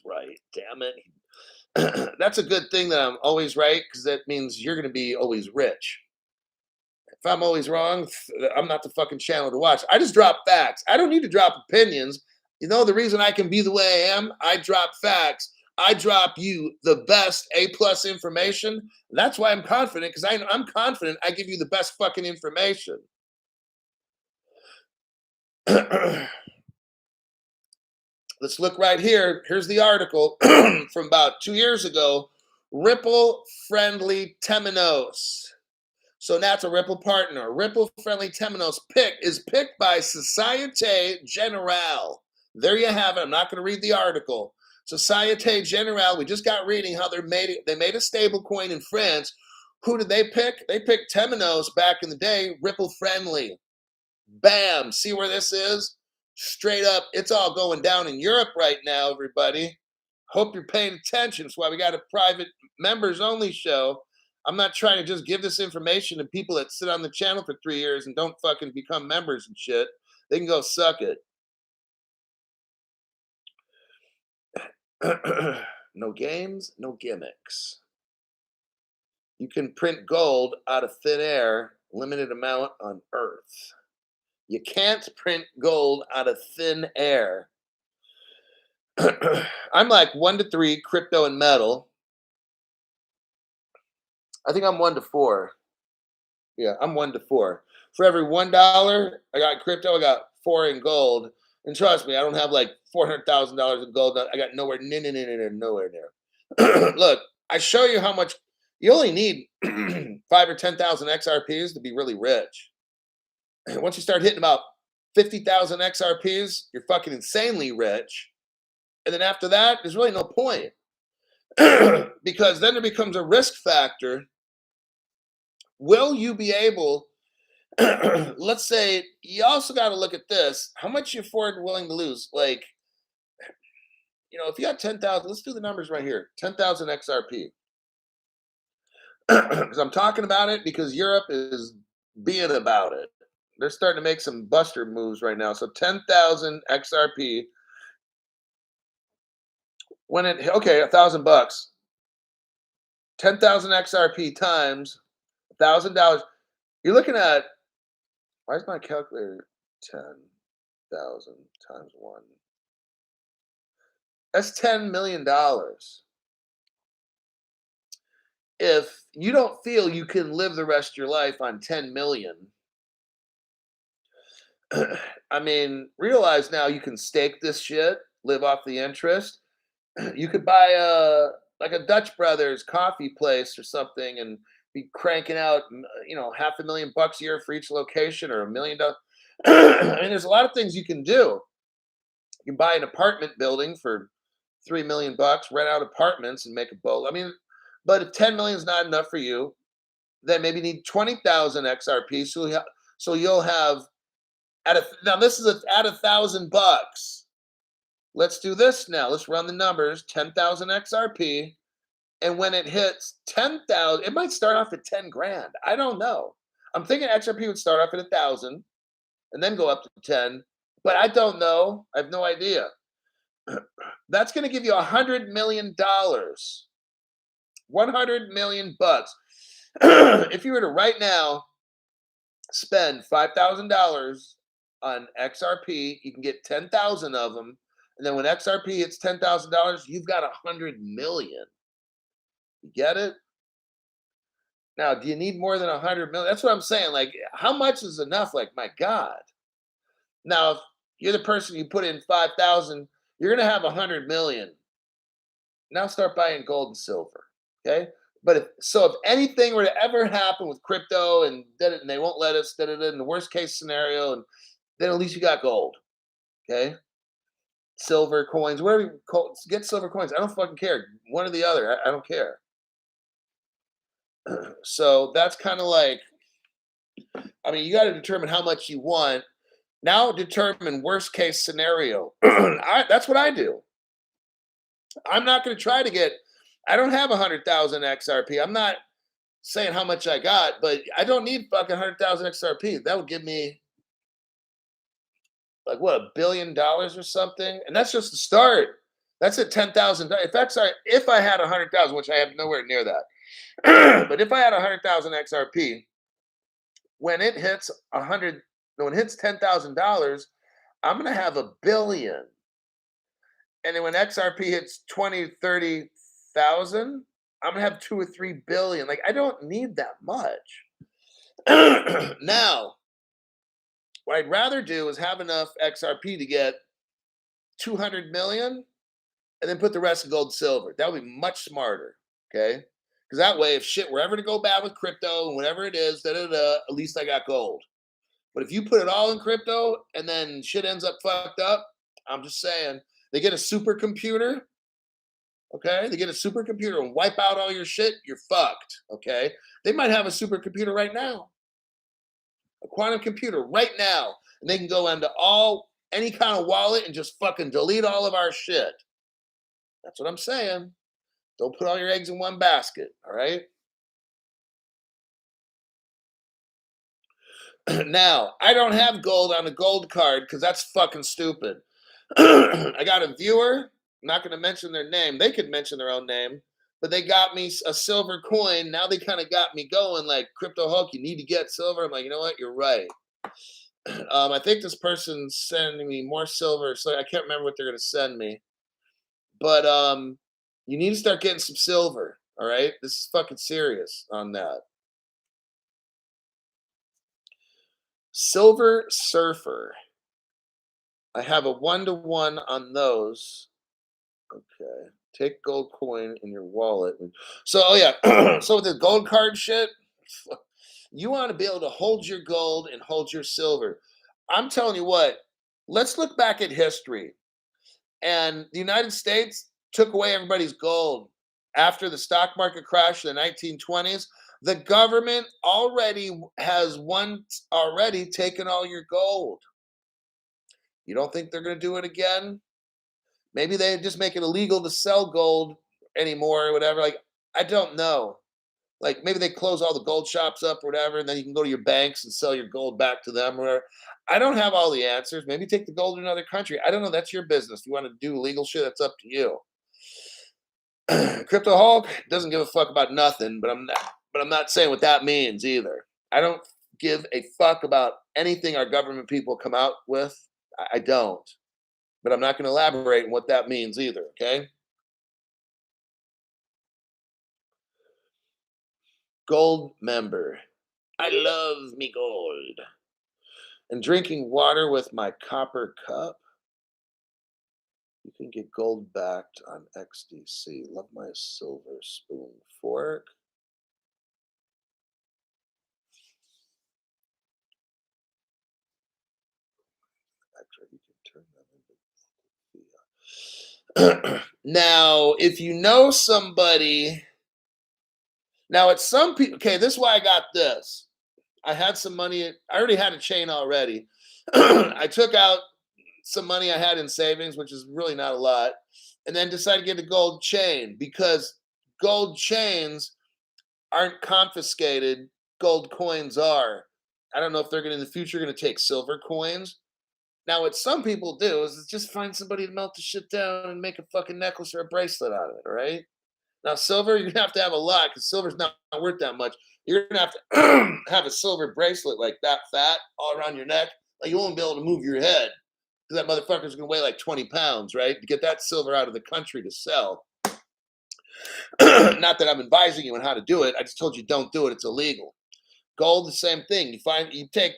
right. Damn it. That's a good thing that I'm always right because that means you're going to be always rich. If I'm always wrong, I'm not the fucking channel to watch. I just drop facts. I don't need to drop opinions. You know, the reason I can be the way I am, I drop facts. I drop you the best A+ information. That's why I'm confident, because I'm confident I give you the best fucking information. Let's look right here. Here's the article from about 2 years ago. Ripple friendly Temenos. So that's a Ripple partner. Ripple friendly Temenos is picked by Societe Generale. There you have it. I'm not going to read the article. Societe Generale, we just got reading how they made a stable coin in France. Who did they pick? They picked Temenos back in the day, Ripple friendly. Bam. See where this is? Straight up, it's all going down in Europe right now, everybody. Hope you're paying attention. That's why we got a private members only show. I'm not trying to just give this information to people that sit on the channel for 3 years and don't fucking become members and shit. They can go suck it. No games, no gimmicks. You can print gold out of thin air, limited amount on Earth. You can't print gold out of thin air. I'm like 1 to 3 crypto and metal. I think I'm 1 to 4. Yeah, I'm 1 to 4. For every $1 I got crypto, I got 4 in gold. And trust me, I don't have like $400,000 in gold. I got nowhere, nowhere near. Look, I show you how much you only need 5 or 10,000 XRPs to be really rich. Once you start hitting about 50,000 XRPs, you're fucking insanely rich. And then after that, there's really no point. Because then there becomes a risk factor. Will you be able, let's say, you also got to look at this. How much you afford willing to lose? Like, if you got 10,000, let's do the numbers right here 10,000 XRP. Because I'm talking about it because Europe is being about it. They're starting to make some buster moves right now. So 10,000 XRP. When it okay, $1,000, 10,000 XRP times $1,000. You're looking at, why is my calculator 10,000 times 1? That's $10 million. If you don't feel you can live the rest of your life on 10 million, I mean, realize now you can stake this shit, live off the interest. You could buy a Dutch Brothers coffee place or something and be cranking out, $500,000 a year for each location, or $1 million. I mean, there's a lot of things you can do. You can buy an apartment building for $3 million, rent out apartments and make a bowl. I mean, but if 10 million is not enough for you, then maybe you need 20,000 XRP. So you'll have now this is at $1,000. Let's do this now. Let's run the numbers. 10,000 XRP. And when it hits 10,000, it might start off at 10 grand. I don't know. I'm thinking XRP would start off at 1,000 and then go up to 10. But I don't know. I have no idea. That's going to give you $100 million. $100 million. If you were to right now spend $5,000 on XRP, you can get 10,000 of them. And then when XRP hits $10,000, you've got 100 million. You get it? Now, do you need more than 100 million? That's what I'm saying. Like, how much is enough? Like, my God. Now, if you're the person you put in 5,000, you're going to have 100 million. Now start buying gold and silver. Okay? But if anything were to ever happen with crypto and they won't let us, in the worst case scenario, and then at least you got gold. Okay? Silver coins, whatever you call, get silver coins. I don't fucking care. One or the other. I don't care. So that's kind of like, I mean, you got to determine how much you want. Now determine worst case scenario. That's what I do. I'm not going to try to get, I don't have 100,000 XRP. I'm not saying how much I got, but I don't need fucking 100,000 XRP. That would give me like what, $1 billion or something, and that's just the start. That's at 10,000. If I had 100,000, which I have nowhere near that, but if I had 100,000 XRP, when it hits $10,000, I'm gonna have $1 billion, and then when XRP hits 20, 30,000, I'm gonna have 2 or 3 billion. Like, I don't need that much. Now, what I'd rather do is have enough XRP to get 200 million and then put the rest in gold and silver. That would be much smarter, okay? Because that way, if shit were ever to go bad with crypto and whatever it is, at least I got gold. But if you put it all in crypto and then shit ends up fucked up, I'm just saying, they get a supercomputer, okay? They get a supercomputer and wipe out all your shit, you're fucked, okay? They might have a supercomputer right now. A quantum computer right now, and they can go into any kind of wallet and just fucking delete all of our shit. That's what I'm saying. Don't put all your eggs in one basket, all right? Now, I don't have gold on a gold card because that's fucking stupid. I got a viewer, I'm not going to mention their name. They could mention their own name, but they got me a silver coin. Now they kind of got me going like, Crypto Hulk, you need to get silver. I'm like, you know what? You're right. I think this person's sending me more silver, so I can't remember what they're going to send me. But you need to start getting some silver, all right? This is fucking serious on that. Silver Surfer. I have a 1-to-1 on those. Okay. Take gold coin in your wallet. So, oh yeah. So with the gold card shit, you want to be able to hold your gold and hold your silver. I'm telling you what, let's look back at history. And the United States took away everybody's gold after the stock market crash in the 1920s. The government has once already taken all your gold. You don't think they're going to do it again? Maybe they just make it illegal to sell gold anymore or whatever. Like, I don't know. Like, maybe they close all the gold shops up or whatever, and then you can go to your banks and sell your gold back to them. Or I don't have all the answers. Maybe take the gold to another country. I don't know. That's your business. If you want to do illegal shit, that's up to you. Crypto Hulk doesn't give a fuck about nothing, but I'm not saying what that means either. I don't give a fuck about anything our government people come out with. I don't. But I'm not going to elaborate on what that means either, okay? Gold member. I love me gold. And drinking water with my copper cup. You can get gold backed on XDC. Love my silver spoon fork. Actually, you can turn them into now, if you know somebody, now it's some people. Okay, this is why I got this. I had some money. I already had a chain already. I took out some money I had in savings, which is really not a lot, and then decided to get a gold chain because gold chains aren't confiscated. Gold coins are. I don't know if they're going to in the future going to take silver coins. Now, what some people do is just find somebody to melt the shit down and make a fucking necklace or a bracelet out of it, right? Now, silver, you're gonna have to have a lot because silver's not worth that much. You're gonna have to have a silver bracelet like that fat all around your neck. Like you won't be able to move your head because that motherfucker's gonna weigh like 20 pounds, right? To get that silver out of the country to sell. Not that I'm advising you on how to do it. I just told you don't do it. It's illegal. Gold, the same thing. You take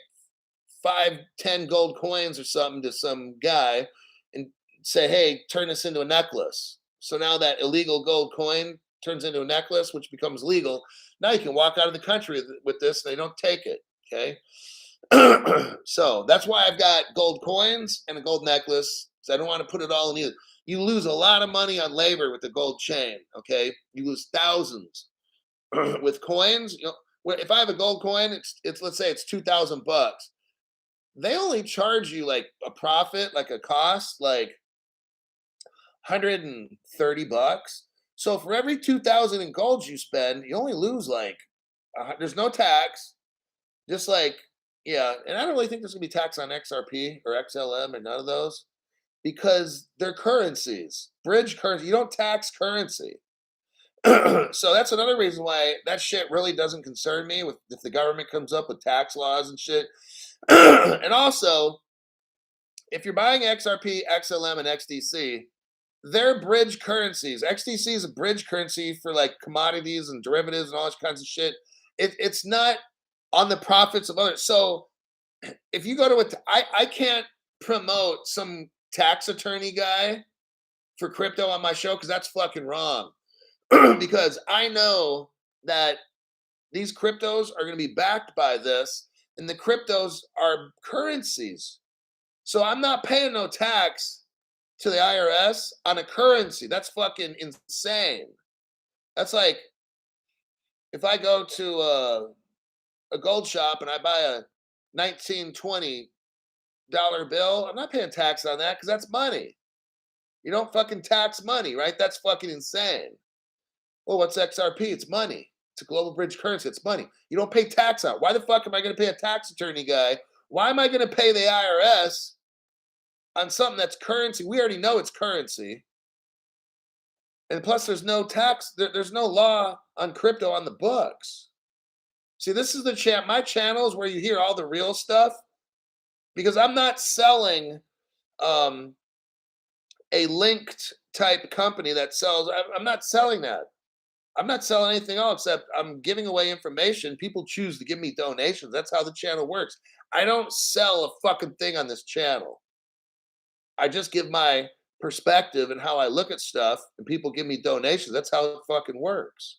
5, 10 gold coins or something to some guy and say, hey, turn this into a necklace. So now that illegal gold coin turns into a necklace, which becomes legal. Now you can walk out of the country with this. They don't take it. Okay. So that's why I've got gold coins and a gold necklace. So I don't want to put it all in either. You lose a lot of money on labor with the gold chain. Okay. You lose thousands with coins. You know, if I have a gold coin, it's let's say it's $2,000. They only charge you like a profit, like a cost, like $130. So for every 2,000 in gold you spend, you only lose like there's no tax. Just like yeah, and I don't really think there's gonna be tax on XRP or XLM or none of those because they're currencies, bridge currency. You don't tax currency. So that's another reason why that shit really doesn't concern me with if the government comes up with tax laws and shit. And also, if you're buying XRP, XLM, and XDC, they're bridge currencies. XDC is a bridge currency for like commodities and derivatives and all those kinds of shit. It's not on the profits of others. So if you go to I can't promote some tax attorney guy for crypto on my show because that's fucking wrong. Because I know that these cryptos are going to be backed by this, and the cryptos are currencies. So I'm not paying no tax to the IRS on a currency. That's fucking insane. That's like if I go to a gold shop and I buy a 1920 dollar bill, I'm not paying tax on that because that's money. You don't fucking tax money, right? That's fucking insane. Well, what's XRP? It's money. It's a global bridge currency. It's money. You don't pay tax on it. Why the fuck am I going to pay a tax attorney guy? Why am I going to pay the IRS on something that's currency? We already know it's currency. And plus, there's no tax. There's no law on crypto on the books. See, this is my channel is where you hear all the real stuff because I'm not selling a linked type company that sells. I'm not selling that. I'm not selling anything else except I'm giving away information. People choose to give me donations. That's how the channel works. I don't sell a fucking thing on this channel. I just give my perspective and how I look at stuff, and people give me donations. That's how it fucking works.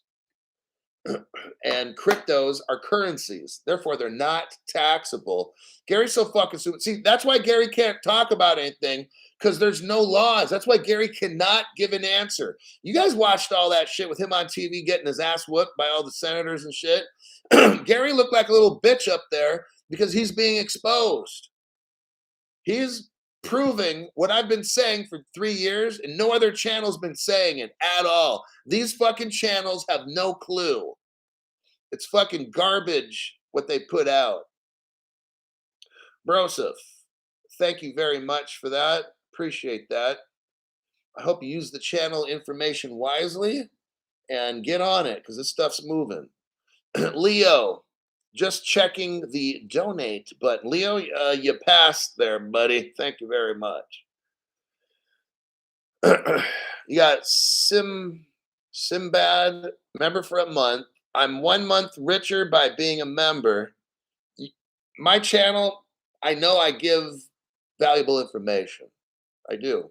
And cryptos are currencies, therefore they're not taxable. Gary's so fucking stupid. See, that's why Gary can't talk about anything, because there's no laws. That's why Gary cannot give an answer. You guys watched all that shit with him on TV getting his ass whooped by all the senators and shit. Gary looked like a little bitch up there because he's being exposed. He's proving what I've been saying for 3 years, and no other channel's been saying it at all. These fucking channels have no clue. It's fucking garbage what they put out. Broseph, thank you very much for that. Appreciate that. I hope you use the channel information wisely and get on it, because this stuff's moving. Leo, just checking the donate button. Leo, you passed there, buddy. Thank you very much. You got Simbad, member for a month. I'm 1 month richer by being a member. My channel, I know I give valuable information. I do.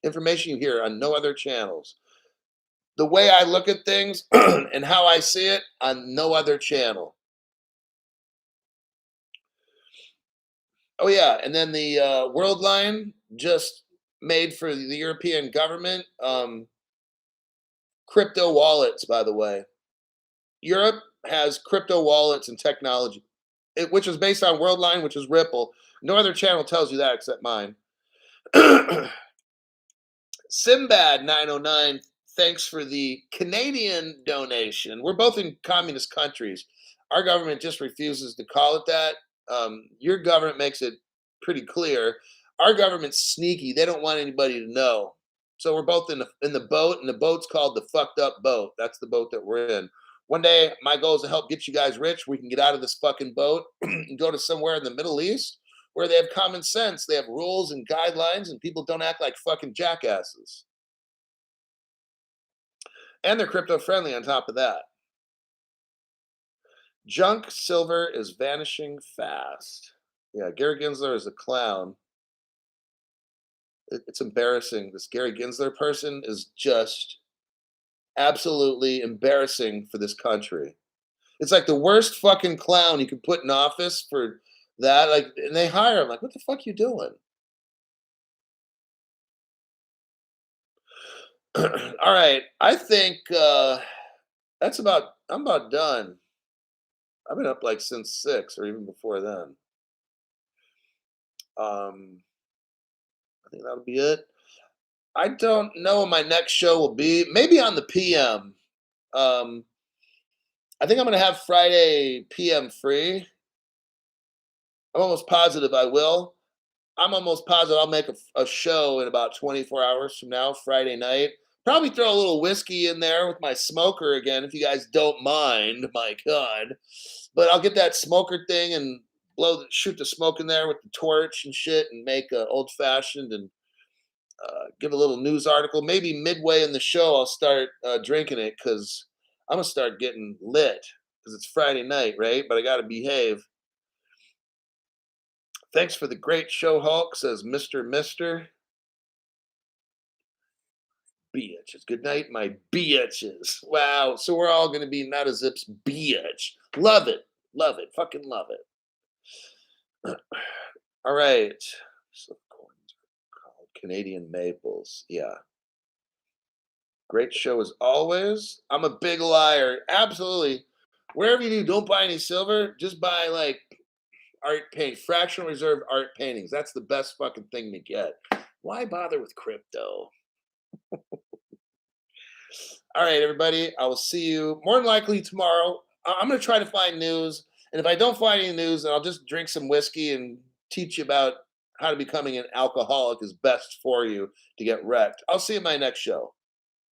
Information you hear on no other channels. The way I look at things and how I see it on no other channel. Oh yeah, and then the World Line just made for the European government crypto wallets, by the way. Europe has crypto wallets and technology, which is based on Worldline, which is Ripple. No other channel tells you that except mine. Simbad 909, thanks for the Canadian donation. We're both in communist countries. Our government just refuses to call it that. Your government makes it pretty clear. Our government's sneaky. They don't want anybody to know. So we're both in the boat, and the boat's called the fucked up boat. That's the boat that we're in. One day, my goal is to help get you guys rich. We can get out of this fucking boat and go to somewhere in the Middle East where they have common sense. They have rules and guidelines, and people don't act like fucking jackasses. And they're crypto friendly on top of that. Junk silver is vanishing fast. Yeah, Gary Gensler is a clown. It's embarrassing. This Gary Gensler person is just absolutely embarrassing for this country. It's like the worst fucking clown you could put in office for that. Like, and they hire him. Like, what the fuck you doing? All right, I think I'm about done. I've been up like since 6 or even before then. I think that'll be it. I don't know when my next show will be. Maybe on the PM. Um, I think I'm going to have Friday PM free. I'm almost positive I will. I'm almost positive I'll make a show in about 24 hours from now, Friday night. Probably throw a little whiskey in there with my smoker again, if you guys don't mind. My God. But I'll get that smoker thing and shoot the smoke in there with the torch and shit, and make a old fashioned and give a little news article. Maybe midway in the show, I'll start drinking it, because I'm gonna start getting lit, because it's Friday night, right? But I gotta behave. Thanks for the great show, Hulk, says Mr. Bitches. Good night, my bitches. Wow. So we're all gonna be not a zips bitch. Love it. Love it. Fucking love it. All right. So coins are called Canadian maples. Yeah. Great show as always. I'm a big liar. Absolutely. Wherever you do, don't buy any silver. Just buy like art paint, fractional reserve art paintings. That's the best fucking thing to get. Why bother with crypto? All right, everybody. I will see you more than likely tomorrow. I'm going to try to find news. And if I don't find any news, then I'll just drink some whiskey and teach you about how to becoming an alcoholic is best for you to get wrecked. I'll see you in my next show.